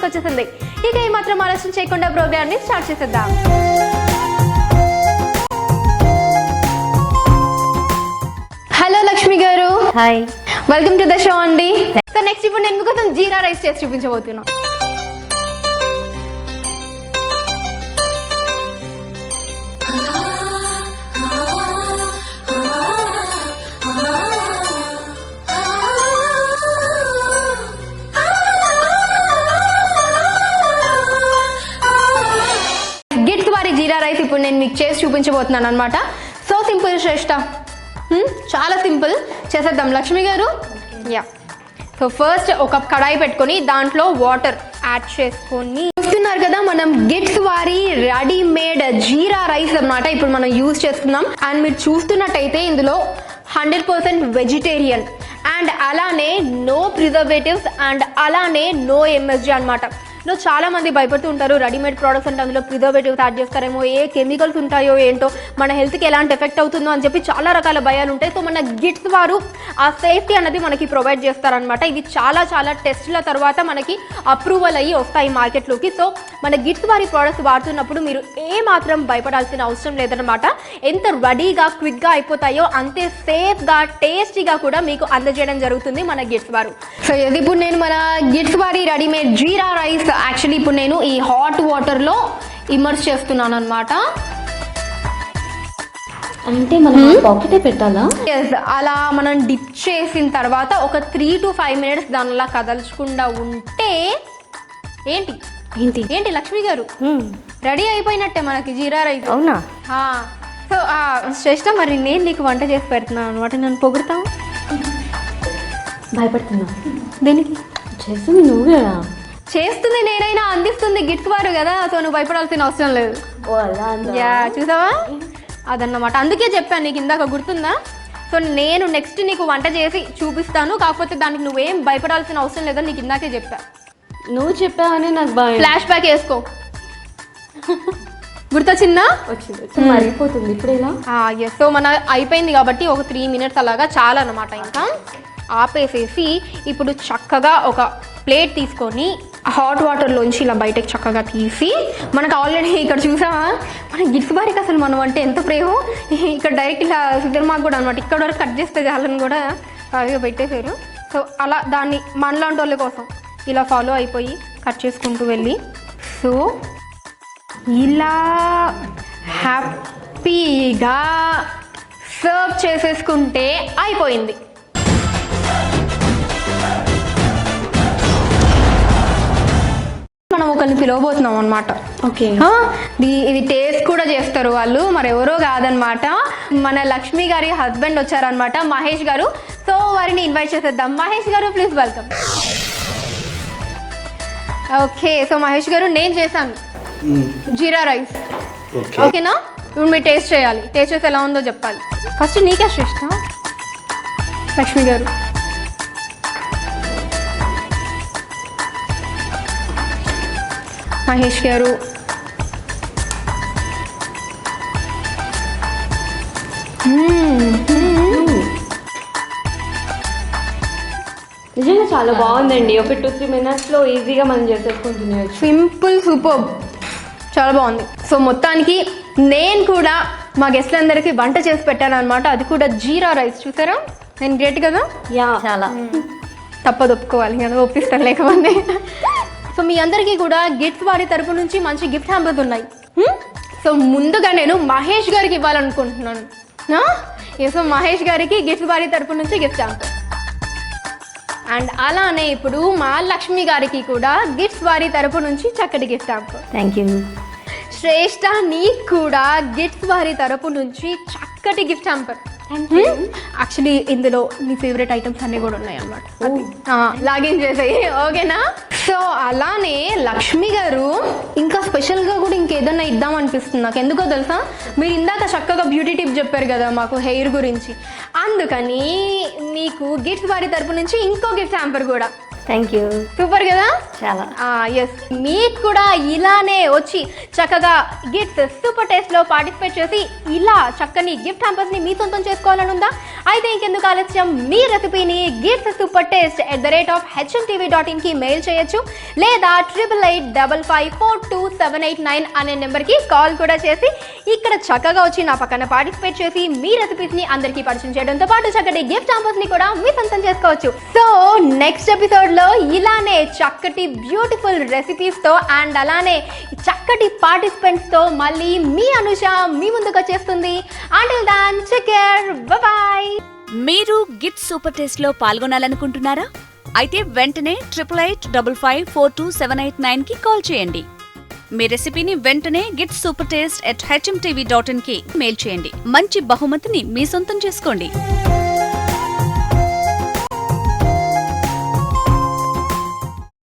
తీసుకొచ్చేసింది. ఇక ఈ మాత్రం ఆలస్యం చేయకుండా ప్రోగ్రామ్ ని స్టార్ట్ చేసేద్దాం. హలో లక్ష్మి గారు. Hi, welcome to the show అండి. సో నెక్స్ట్ ఇప్పుడు నేను మీకోసం జీరా రైస్ చేసి చూపించబోతున్నా. జీరా రైస్ ఇప్పుడు నేను మీకు చేసి చూపించబోతున్నాను అనమాట. సో సింపుల్ శ్రేష్ట, చాలా సింపుల్, చేసేద్దాం లక్ష్మి గారు. యా, సో ఫస్ట్ ఒక కడాయి పెట్టుకొని దాంట్లో వాటర్ యాడ్ చేసుకొని, చూస్తున్నారు కదా మనం గిట్స్ వారి రెడీమేడ్ జీరా రైస్ అన్నమాట ఇప్పుడు మనం యూజ్ చేస్తున్నాం. అండ్ మీరు చూస్తున్నట్టయితే ఇందులో 100% వెజిటేరియన్ అండ్ అలానే నో ప్రిజర్వేటివ్స్ అండ్ అలానే నో MSG అనమాట. చాలా మంది భయపడుతూ ఉంటారు రెడీమేడ్ ప్రోడక్ట్స్ అంటే అందులో ప్రిజర్వేటివ్స్ యాడ్ చేస్తారేమో, ఏ కెమికల్స్ ఉంటాయో ఏంటో, మన హెల్త్కి ఎలాంటి ఎఫెక్ట్ అవుతుందో అని చెప్పి చాలా రకాల భయాలు ఉంటాయి. సో మన గిట్స్ వారు ఆ సేఫ్టీ అనేది మనకి ప్రొవైడ్ చేస్తారనమాట. ఇవి చాలా చాలా టెస్ట్ల తర్వాత మనకి అప్రూవల్ అయ్యి వస్తాయి మార్కెట్లోకి. సో మన గిట్స్ వారి ప్రోడక్ట్స్ వాడుతున్నప్పుడు మీరు ఏ మాత్రం భయపడాల్సిన అవసరం లేదనమాట. ఎంత రెడీగా క్విక్గా అయిపోతాయో అంతే సేఫ్గా టేస్టీగా కూడా మీకు అందజేయడం జరుగుతుంది మన గిట్స్ వారు. సో ఇది ఇప్పుడు నేను మన గిట్స్ వారి రెడీమేడ్ జీరా రైస్ యాక్చువల్లీ ఇప్పుడు నేను ఈ హాట్ వాటర్లో ఇమర్స్ చేస్తున్నాను అనమాట. అంటే మనం పాకెటే పెట్టాలా? అలా మనం డిప్ చేసిన తర్వాత ఒక 3 to 5 minutes దానిలా కదల్చకుండా ఉంటే ఏంటి ఏంటి ఏంటి లక్ష్మి గారు రెడీ అయిపోయినట్టే మనకి జీరా రైస్. అవునా? సో శ్రేష్ట, మరి నేను నీకు వంట చేసి పెడుతున్నాను అనమాట. నన్ను పొగుడుతావు? భయపడుతున్నా. దేనికి? చేస్తుంది నువ్వు కదా. చేస్తుంది నేనైనా, అందిస్తుంది గిట్స్ వారు కదా. సో నువ్వు భయపడాల్సిన అవసరం లేదు. యా, చూసావా అదన్నమాట. అందుకే చెప్పాను నీకు ఇందాక, గుర్తుందా? సో నేను నెక్స్ట్ నీకు వంట చేసి చూపిస్తాను, కాకపోతే దానికి నువ్వేం భయపడాల్సిన అవసరం లేదని నీకు ఇందాకే చెప్పా. నువ్వు చెప్పావని నాకు భయం. ఫ్లాష్ బ్యాక్ వేసుకో. గుర్తొచ్చిందా? వచ్చింది, మరిగిపోతుంది ఇప్పుడు ఇలా. ఎస్. సో మన అయిపోయింది కాబట్టి ఒక 3 minutes అలాగా చాలా అనమాట. ఇంకా ఆపేసేసి ఇప్పుడు చక్కగా ఒక ప్లేట్ తీసుకొని హాట్ వాటర్లోంచి ఇలా బయటకు చక్కగా తీసి, మనకు ఆల్రెడీ ఇక్కడ చూసావా మన గిట్స్ వారికి అసలు మనం అంటే ఎంత ప్రేమో. ఇక్కడ డైరెక్ట్ ఇలా సిద్ధర్మాకు కూడా అనమాట, ఇక్కడ వరకు కట్ చేస్తే చాలని కూడా అవి పెట్టేశారు. సో అలా దాన్ని మనలాంటి వాళ్ళ కోసం ఇలా ఫాలో అయిపోయి కట్ చేసుకుంటూ వెళ్ళి, సో ఇలా హ్యాపీగా సర్వ్ చేసేసుకుంటే అయిపోయింది. మనం ఒకరిని పిలవబోతున్నాం అనమాట. ఓకే, ఇది టేస్ట్ కూడా చేస్తారు వాళ్ళు, మరి ఎవరో కాదనమాట, మన లక్ష్మి గారి హస్బెండ్ వచ్చారనమాట, మహేష్ గారు. సో వారిని ఇన్వైట్ చేసేద్దాం. మహేష్ గారు, please welcome. Okay, so Mahesh గారు, నేను చేశాను జీరా రైస్, ఓకేనా? ఇప్పుడు మీరు టేస్ట్ చేయాలి. టేస్ట్ చేసి ఎలా ఉందో చెప్పాలి. ఫస్ట్ నీకే శ్రేష్ట. లక్ష్మి గారు, మహేష్ గారు, నిజంగా చాలా బాగుందండి. ఒక 2-3 minutes ఈజీగా మనం చేసేసుకుంటున్నాం. సింపుల్, సూపర్, చాలా బాగుంది. సో మొత్తానికి నేను కూడా మా గెస్ట్లందరికీ వంట చేసి పెట్టాను అనమాట. అది కూడా జీరా రైస్. చూసారా నేను గ్రేట్ కదా? యా, చాలా. తప్పదు, ఒప్పుకోవాలి కదా, ఒప్పిస్తాను లేకపోతే. సో మీ అందరికీ కూడా గిఫ్ట్ వారి తరపు నుంచి మంచి గిఫ్ట్ హ్యాంపర్స్ ఉన్నాయి. సో ముందుగా నేను మహేష్ గారికి ఇవ్వాలనుకుంటున్నాను. సో మహేష్ గారికి గిఫ్ట్ వారి తరపు నుంచి గిఫ్ట్ హ్యాంపర్. అండ్ అలానే ఇప్పుడు మా లక్ష్మి గారికి కూడా గిఫ్ట్స్ వారి తరపు నుంచి చక్కటి gift hamper. Thank you. Shreshta, నీకు కూడా గిఫ్ట్స్ వారి తరపు నుంచి చక్కటి గిఫ్ట్ హ్యాంపర్. యాక్చువల్లీ ఇందులో మీ ఫేవరెట్ ఐటమ్స్ అన్నీ కూడా ఉన్నాయి అన్నమాట. లాగిన్ చేసాయి, ఓకేనా? సో అలానే లక్ష్మి గారు ఇంకా స్పెషల్గా కూడా ఇంకేదన్నా ఇద్దాం అనిపిస్తుంది నాకు. ఎందుకో తెలుసా, మీరు ఇందాక చక్కగా బ్యూటీ టిప్ చెప్పారు కదా మాకు హెయిర్ గురించి, అందుకని మీకు గిఫ్ట్స్ వారి తరపు నుంచి ఇంకో గిఫ్ట్ హ్యాంపర్ కూడా. Thank you. సూపర్ కదా. చాలా. ఎస్, మీకు కూడా ఇలానే వచ్చి చక్కగా గిఫ్ట్ సూపర్ టేస్ట్లో పార్టిసిపేట్ చేసి ఇలా చక్కని గిఫ్ట్ హ్యాంపర్స్ని మీ సొంతం చేసుకోవాలని ఉందా? అయితే ఇంకెందుకు ఆలస్యం, మీ రెసిపీని గిఫ్ట్ సూపర్ టేస్ట్ @hmtv.in కి మెయిల్ చేయొచ్చు, లేదా 8885542789 అనే నెంబర్కి కాల్ కూడా చేసి ఇక్కడ చక్కగా వచ్చి నా పక్కన పార్టిసిపేట్ చేసి మీ రెసిపీస్ని అందరికీ పరిచయం చేయడంతో పాటు చక్కటి గిఫ్ట్ హ్యాంపర్స్ని కూడా మీ సొంతం చేసుకోవచ్చు. సో నెక్స్ట్ ఎపిసోడ్లో ఇలానే చక్కటి బ్యూటిఫుల్ రెసిపీస్తో అండ్ అలానే చక్కటి పార్టిసిపెంట్స్తో మళ్ళీ మీ అనుష మీ ముందుకు వచ్చేస్తుంది. Until then take care, bye bye. మీరు గిఫ్ట్ సూపర్ టేస్ట్ లో పాల్గొనాలనుకుంటున్నారా? అయితే వెంటనే 8855542789 కి కాల్ చేయండి. మీ రెసిపీని వెంటనే గిఫ్ట్ సూపర్ టేస్ట్ @hmtv.in కి మెయిల్ చేయండి. మంచి బహుమతిని మీ సొంతం చేసుకోండి.